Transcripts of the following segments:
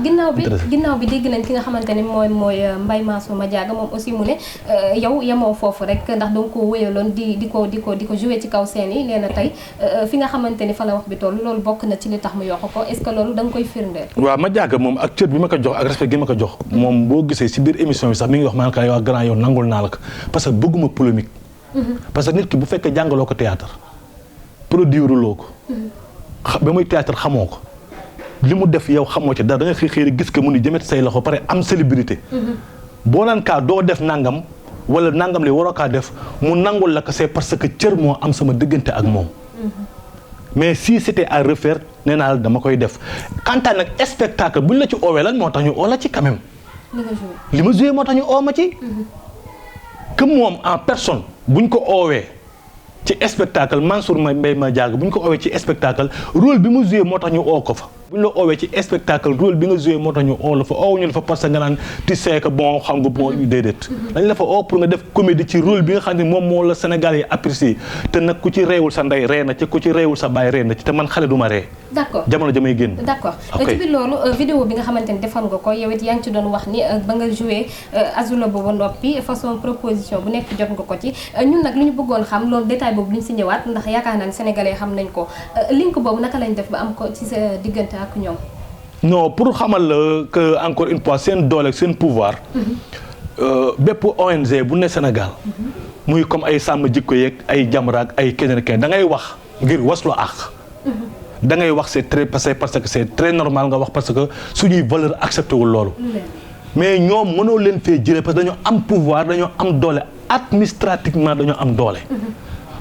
ginnaaw bi dégg nañ ki nga xamante ne mooy Mbaye Mansour Madiaga moom aussi mu ne yow yemoo foofu rek ndax danga ko wéyaloon di ko jouer ci kaw scène yi nee na tey fi nga xamante ni fa la wax bi toll loolu bokk na ci li tax mu yokk ko est-ce que loolu da nga koy firndeel. waaw Madiaga moom ak cër bi ma ko jox ak respect gi ma ko jox moom boo gisee si biir émission bi sax mi ngi wax maanaam yow grand yow nangul naa la ko parce que bëgguma polémique. parce que nit ki bu fekkee jàngaloo ko théâtre produire loo ko. ba muy théâtre xamoo ko. li mu def yow xamoo ci dara da nga xëy gis ko mu ni jëmet say loxo pare am célébrité. boo naan kaa doo def nangam wala nangam li waroo kaa def mu nangul la ko c'est parce que cër moo am sama diggante ak moom. mais si c'était à refaire nee naa la dama koy def quant à nag spectacle buñ la ci oowee lan moo tax ñu oo la ci quand même. li ma joué moo tax ñu oo ma ci. que moom en personne buñ ko oowee ci spectacle Mansour Mbaye Madiaga buñ ko oowee ci spectacle rôle bi mu joué moo tax ñu oo ko fa. buñ la oowee ci spectacle rôle bi nga joué moo tax ñu oo la fa oowuñu la fa parce que nga naan tu sais que bon xam nga bon déedéet. dañ la fa oo pour nga def comédie ci rôle bi nga xam ne moom moo la Sénégal yi apprécié te nag ku ci reewul sa ndey ree na ci ku ci reewul sa baay ree na ci te man xale du ma ree. d'accord jamono jamay génn. d'accord ci biir loolu vidéo bi nga xamante ni defoon nga ko yow it yaa ngi ci doon wax ni ba nga joué Azula boobu noppi façon proposition bu nekk jot nga ko ci ñun nag li ñu bëggoon xam loolu détail boobu li ñu si ñëwaat ndax yaakaar naa ne sénégalais xam nañ ko link boobu naka lañ def ba am ko ci sa diggante ak ñoom. non pour xamal la que encore une fois seen doole seen pouvoir. bépp ONG bu ne Sénégal. muy comme ay sàmm jikko yeeg ay Jamra ak ay keneen keneen da ngay wax ngir waslu àq. da ngay wax c'est très parce que c'est très normal nga wax parce que suñuy valeur accepté wul loolu. mais ñoom mënoo leen fee jëlee parce que dañoo am pouvoir dañoo am doole administrativement dañoo am doole.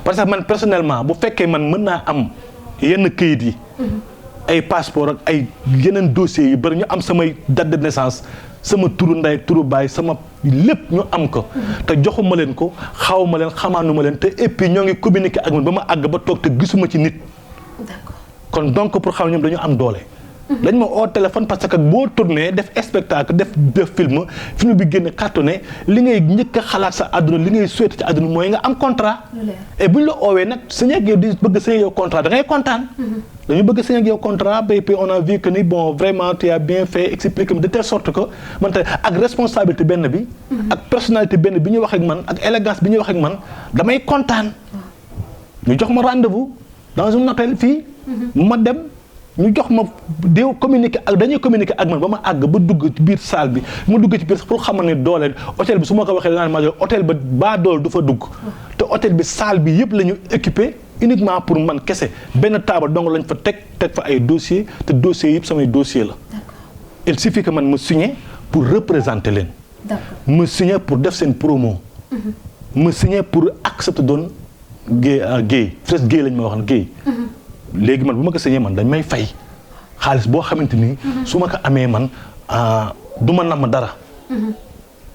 parce que man personnellement bu fekkee man mën naa am yenn këyit yi. ay passeport ak ay yeneen dossiers yu bari ñu am samay date de naissance sama turu ndey turu baay sama lépp ñu am ko. te joxuma leen ko xawma leen xamaanuma leen te et puis ñoo ngi communiquer ak man ba ma àgg ba toog te gisuma ci nit. d'accord kon donc pour xam ñoom dañu am doole. dañ ma oo téléphone parce que boo tourné def spectacle def film bi génn cartonné li ngay njëkk a xalaat sa àdduna li ngay souhaité ci àdduna mooy nga am contrat. et bu ñu la oowee nag signé ak yow di bëgg signé yow contrat da ngay kontaan. dañu bëgg signé ak yow contrat ba puis on a vu que ni bon vraiment tu as bien fait expliquer de telle sorte que man tey ak responsabilité benn bi. ak personnalité benn bi ñuy wax ak man ak élégance bi ñuy wax ak man damay kontaan. ñu jox ma rendez-vous dans un hôtel fii. ma dem. ñu jox ma dañuy communiquer ak man ba ma àgg ba dugg ci biir salle bi ma dugg ci biir pour xamal ne doole hôtel bi su ma ko waxee danaa ma hôtel ba baa doole du fa dugg te hôtel bi salle bi yëpp la ñu équipé uniquement pour man kese benn table dong lañ fa teg fa ay dossiers te dossiers yëpp samay dossier la. il suffit que man ma signé pour représenter leen. ma signé pour def seen promo. ma signé pour accepter doon gay fresh gay lañ ma waxoon gay. léegi man bu ma ko signé man dañ may fay xaalis boo xamante ni su ma ko amee man du ma namm dara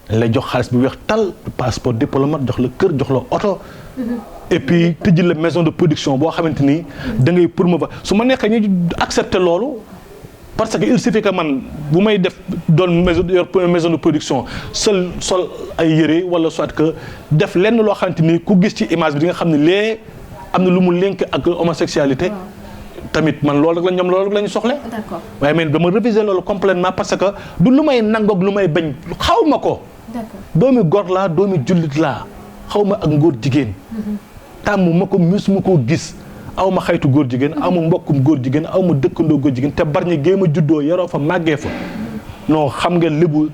dañ lay jox xaalis bu weex tal passeport diplomate jox la kër jox la oto et puis tëjji la maison de production boo xamante ni da ngay promouvoir su ma nekkee ñu accepter loolu parce que il suffit que man bu may def doon maison de production sol ay yére wala soit que def lenn loo xamante ni ku gis ci image bi di nga xam ne lee am na lu mu link ak homosexualité tamit man loolu rek la ñoom loolu rek la ñu soxle. d'accord waaye man dama réviser loolu complètement parce que du lu may nangoog lu may bañ xaw ma ko. d'accord doomi góor laa doomi jullit laa xaw ma ak ngóor jigéen. tàmm ma ko musuma koo gis aw ma xaytu góor jigéen aw ma mbokkum góor jigéen aw ma dëkkandoo góor jigéen te bari ñi géem a juddoo yaroo fa màggee fa non xam nga lébu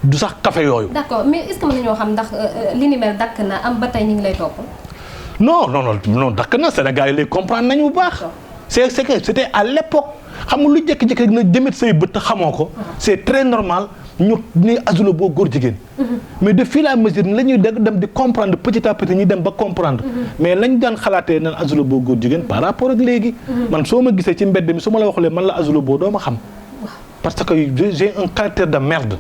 du sax café yooyu. d'accord mais est-ce que mën nañoo xam ndax li ni mel dakk na am ba tey ñu ngi lay topp. non dakk na Sénégal yi léegi comprendre nañu bu baax. c'est que c'était à l'époque xam nga lu jékki-jékki rek na jëmet say bët te xamoo ko. c'est très normal ñu ni Azula boo góor jigéen. mais de fil à mesure la ñuy dem di comprendre petit à petit ñuy dem ba comprendre. mais lañ daan xalaatee nan Azula boo góor jigéen par rapport ak léegi. man soo ma gisee ci mbedd mi su ma la waxulee man la Azula boo doo ma xam. parce que j'ai un caractère de merde.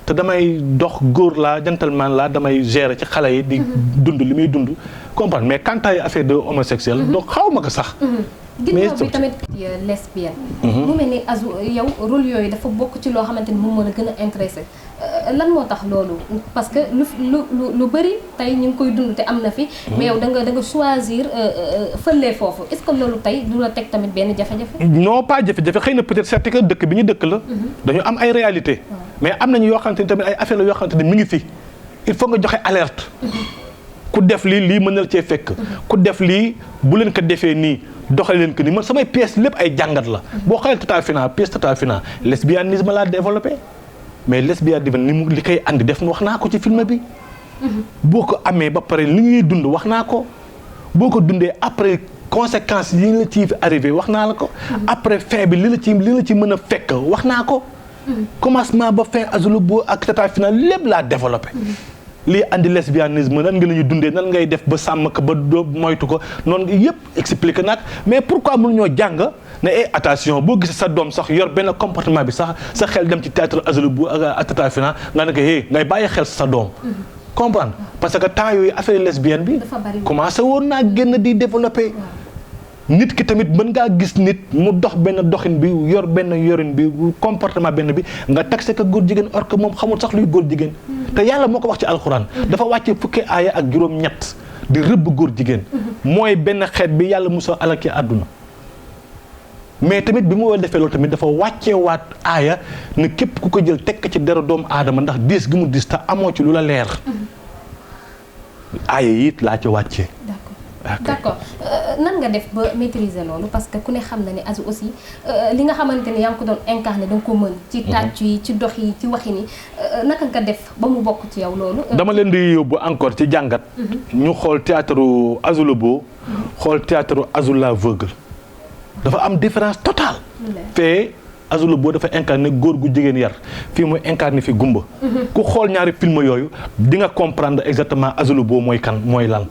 te damay dox góor laa gentleman laa damay gérer ci xale yi di dund li muy dund comprendre mais quant à affaire de homosexuel donc xaw ma ko sax. ginnaaw bi tamit lesbienne. mu mel ni Azou yow rôle yooyu dafa bokk ci loo xamante ni moom moo la gën a intéressé lan moo tax loolu parce que lu bëri tey ñu ngi koy dund te am na fi. mais yow da nga choisir fële foofu est-ce que loolu tey du la teg tamit benn jafe-jafe. non pas jafe-jafe xëy na peut-être c'est que dëkk bi ñu dëkk la. dañu am ay réalité mais am nañu yoo xamante ni tamit ay affaire la yoo xamante ni mi ngi fi il faut nga joxe alerte. ku def lii mën na la cee fekk. ku def lii bu leen ko defee nii doxale leen ko nii man samay pièces lépp ay jàngat la. boo xoolee Tata Fina pièce Tata Fina lesbianisme laa développé mais lesbianisme ni mu li koy andi def wax naa ko ci film bi. boo ko amee ba pare li ñuy dund wax naa ko boo ko dundee après conséquences yi la ci arrivé wax naa la ko. après fin bi li la ci mën a fekk wax naa ko. commencement ba fin Azulu Bo ak Tata Fina lépp laa développé. lii andi lesbianisme nan nga la ñuy dundee nan ngay def ba sàmm ko ba doo moytu ko noonu yëpp expliqué nag mais pourquoi mënuñoo jàng ne attention boo gisee sa doom sax yor benn comportement bi sax sa xel dem ci théâtre Azulu Bo ak Tata Fina nga ne ko ngay bàyyi xel sa doom. comprendre parce que temps yooyu affaire lesbienne bi. commencé woon naa génn di développé. nit ki tamit mën ngaa gis nit mu dox benn doxin bi yor benn yorin bi comportement benn bi nga taxé ko góor jigéen or que moom xamul sax luy góor jigéen. te yàlla moo ko wax ci alxuraan. dafa wàcce fukki aaya ak juróom-ñett di rëbb góor jigéen. mooy benn xeet bi yàlla musa alaki àdduna. mais tamit bi mu war defee loolu tamit dafa wàcceewaat aaya ne képp ku ko jël tekk ci dara doomu aadama ndax diis gi mu diis te amoo ci lu la leer. aaya yi it laa ci wàccee. d'accord nan nga def ba maîtriser loolu parce que ku ne xam na ne Azou aussi li nga xamante ne yaa ngi ko doon incarné da nga ko mën. ci tàcc yi ci dox yi ci waxi ni naka nga def ba mu bokk ci yow loolu. dama leen di yóbbu encore ci jàngat. ñu xool théâtre Azulu Bo. xool théâtre Azou l'aveugle. dafa am différence totale. fee Azulu Bo dafa incarné góor gu jigéen yar fii mooy incarné fi gumba. ku xool ñaari film yooyu di nga comprendre exactement Azulu Bo mooy kan mooy lan.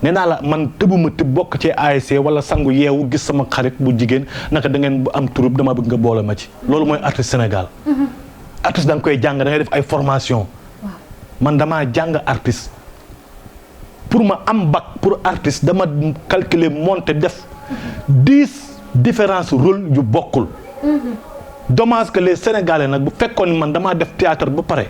nee naa la man tëbuma tëb bokk ci ASC wala sangu yeewu gis sama xarit bu jigéen naka da ngeen am troupe dama bëgg nga boole ma ci. loolu mooy artiste Sénégal. artiste da nga koy jàng da ngay def ay formation. man damaa jàng artiste. pour ma am bac pour artiste dama calculer monter def 10 différents rôles yu bokkul. dommage que les Sénégalais nag bu fekkoon ni man damaa def théâtre ba pare.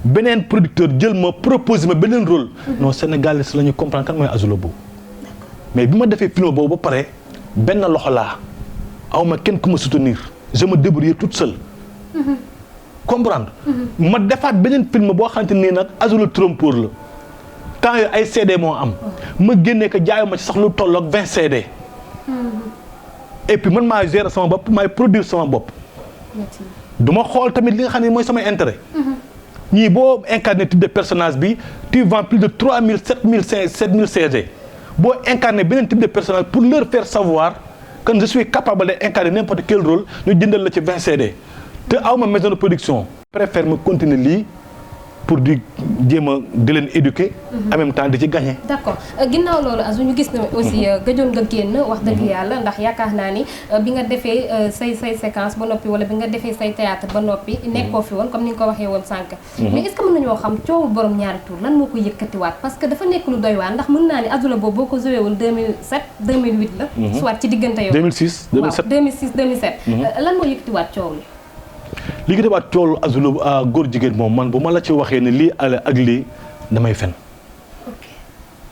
beneen producteur jël ma proposé ma beneen rôle. non Sénégalais la ñu comprendre kan mooy Azulu Bo. mais bi ma defee film boobu ba pare benn loxo laa aw ma kenn ku ma soutenir je me débrouille toute seule. comprendre. ma defaat beneen film boo xamante nii nag Azulu Trompour la temps yooyu ay CD moo am. ma génnee ko jaayu ma ci sax lu tolloog 20 CD. et puis man maa gérer sama bopp maay produire sama bopp. du ma xool tamit li nga xam ne mooy samay intérêt. ñii boo incarné type de personnage bi tu vends plus de 3000 7000 7000 CD boo incarné beneen type de personnage pour leur faire savoir que je suis capable d'incarner n'importe quel rôle ñu jëndal la ci 20 CD te aw ma maison de production. préfère ma continuer lii pour di jéem a di leen éduquer. en même temps di ci gagner. d'accord ginnaaw loolu Azou ñu gis na aussi gëjoon nga génn wax dëgg yàlla ndax yaakaar naa ni bi nga defee say séquence ba noppi wala bi nga defee say théâtre ba noppi nekkoo fi woon comme ni nga ko waxee woon sànq. mais est-ce que mën nañoo xam coowu borom ñaari tour lan moo ko yëkkatiwaat parce que dafa nekk lu doy waar ndax mën naa ni Azou la boobu boo ko joué woon 2007 2008 la. soit ci diggante yow. 2006 2007 waaw 2006 2007. lan moo yëkkatiwaat coow li. li nga defaat coolu Azulu góor jigéen moom man bu ma la ci waxee ne lii ale ak lii damay fen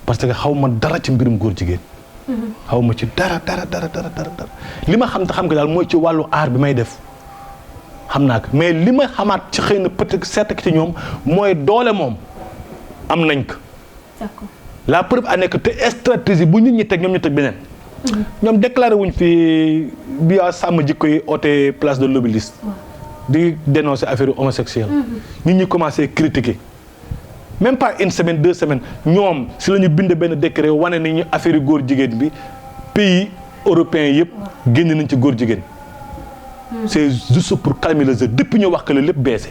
parce que xaw ma dara ci mbirum góor jigéen. xaw ma ci dara li ma xam te xam nga daal mooy ci wàllu aar bi may def xam naa ko mais li ma xamaat ci xëy na peut-être seet ci ñoom mooy doole moom am nañ ko. d'accord la preuve a nekk te stratégie bu nit ñi teg ñoom ñu teg beneen. ñoom déclaré wuñ fi bi sàmm jikko yi oote place de l'Obélisque di dénoncer affaire homosexuelle. nit ñi commencé critiquer même pas une semaine 2 semaines ñoom si la ñu bind benn décret wane ni ñu affaire góor jigéen bi pays européens yëpp génn nañ ci góor jigéen. c'est juste pour calmer le jeu depuis ñu wax que la lépp baissé.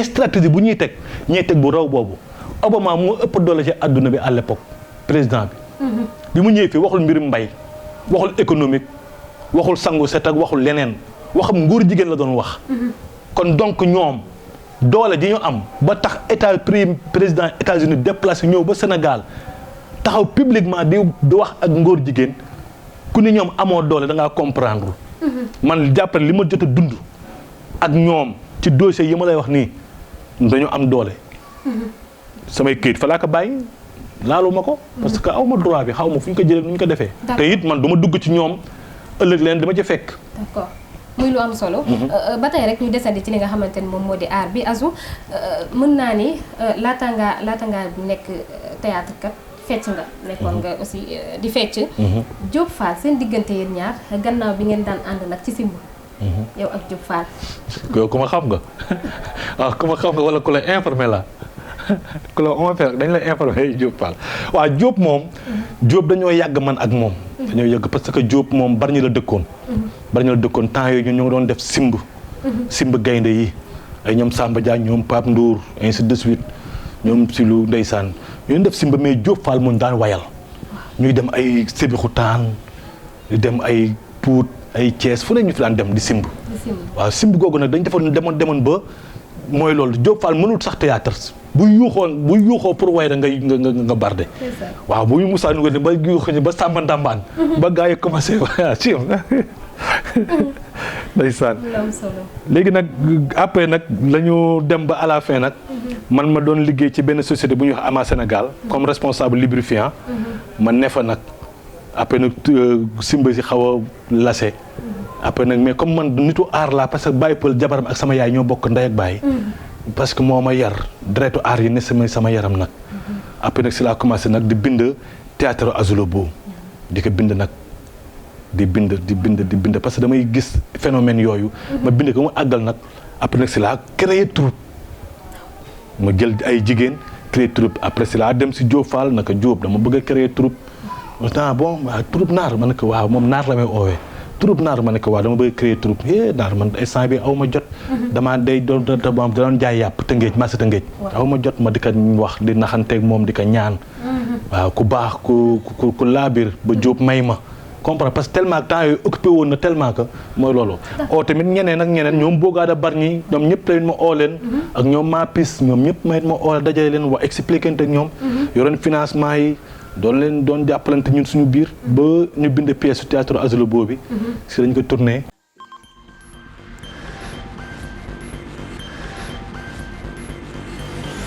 stratégie bu ñuy teg ñuy teg bu raw boobu Obama moo ëpp doole ci àdduna bi à l'époque président bi. bi mu ñëwee fii waxul mbirum mbay waxul économique waxul sangu set ak waxul leneen. waxam nguur jigéen la doon wax. kon donc ñoom doole ji ñu am ba tax président États-Unis déplacé ñëw ba Sénégal taxaw publiquement di wax ak ngóor jigéen ku ni ñoom amoo doole da ngaa comprendre. man jàppale li ma jot a dund ak ñoom ci dossier yi ma lay wax nii dañu am doole. samay këyit fa laa ko bàyyi laaluma ko. parce que aw ma droit bi xaw ma fu ñu ko jëlee nu ñu ko defee. te it man du ma dugg ci ñoom ëllëg leen dama ci fekk. d'accord muy lu am solo. ba tey rek ñu desandi ci li nga xamante ni moom moo di art bi Azou mën naa ni laata ngaa nekk théâtre kat fecc nga. nekkoon nga aussi di fecc. Diop Fall seen diggante yéen ñaar gannaaw bi ngeen daan ànd nag ci simb. yow ak Diop Fall. yow ku ma xam nga waaw ku ma xam nga wala ku la informé la ku la informé dañ lay informé Diop Fall waaw Diop moom. Diop dañoo yàgg man ak moom. dañoo yàgg parce que Diop moom bari ñu la dëkkoon. bari ñu la dëkkoon temps yooyu ñu ngi doon def simb. simb gaynde yi ay ñoom Samba Diagne ñoom Pape Ndour ainsi de suite ñoom Silou ndeysaan ñu def simb mais Diop Fall mu daan wayal. ñuy dem ay Sébikotane di dem ay Pout. ay Thiès fu ne ñu fi daan dem di simb. waaw simb googu nag dañ demoon ba mooy loolu Diop Fall mënul sax théâtre bu yuuxoo pour way da nga barde. waaw bu ñu musaan ko ne ba yuuxoo ba sàmba ndàmbaan. ba gars yi commencé waa ci ndeysaan léegi nag après nag la ñu dem ba à la fin nag. man ma doon liggéey ci benn société bu ñuy wax Ama Sénégal. comme responsable lubrifiant. ma ne fa nag. après nag simba si xaw a lase après nag mais comme man nitu aar laa parce que bàyyi pël jabaram ak sama yaay ñoo bokk ndey ak baay parce que moo ma yar deretu aar yi ne sama yaram nag après nag si laa commencé nag di bind théâtre Azou Bo di ko bind nag di bind parce que damay gis phénomène yooyu ma bind ko mu àggal nag après nag si laa créé troupe ma jël ay jigéen créé troupe après si laa dem si Diop Fall naka Diop dama bëgg a créé troupe bon waaw troupe naar ma ne ko waaw moom naar la may oowee troupe naar ma ne ko waaw dama bëgg créer troupe naar man instant bi aw ma jot damaa day doon jaay yàpp Tëngéej marché Tëngéej aw ma jot ma di ko wax di naxanteeg moom di ko ñaan waaw ku baax ku laabir ba Diop may ma comprendre parce que tellement temps yooyu occupé woon na tellement que mooy loolu oo tamit ñeneen ak ñeneen ñoom boogaada bar ñi ñoom ñëpp tamit ma oo leen ak ñoom maa pis ñoom ñëpp ma oo dajale leen wax expliqué ak ñoom yoroon financement yi doon jàppalante ñun suñu biir ba ñu bind pièce théâtre Azou Bo bi si dañ ko tourné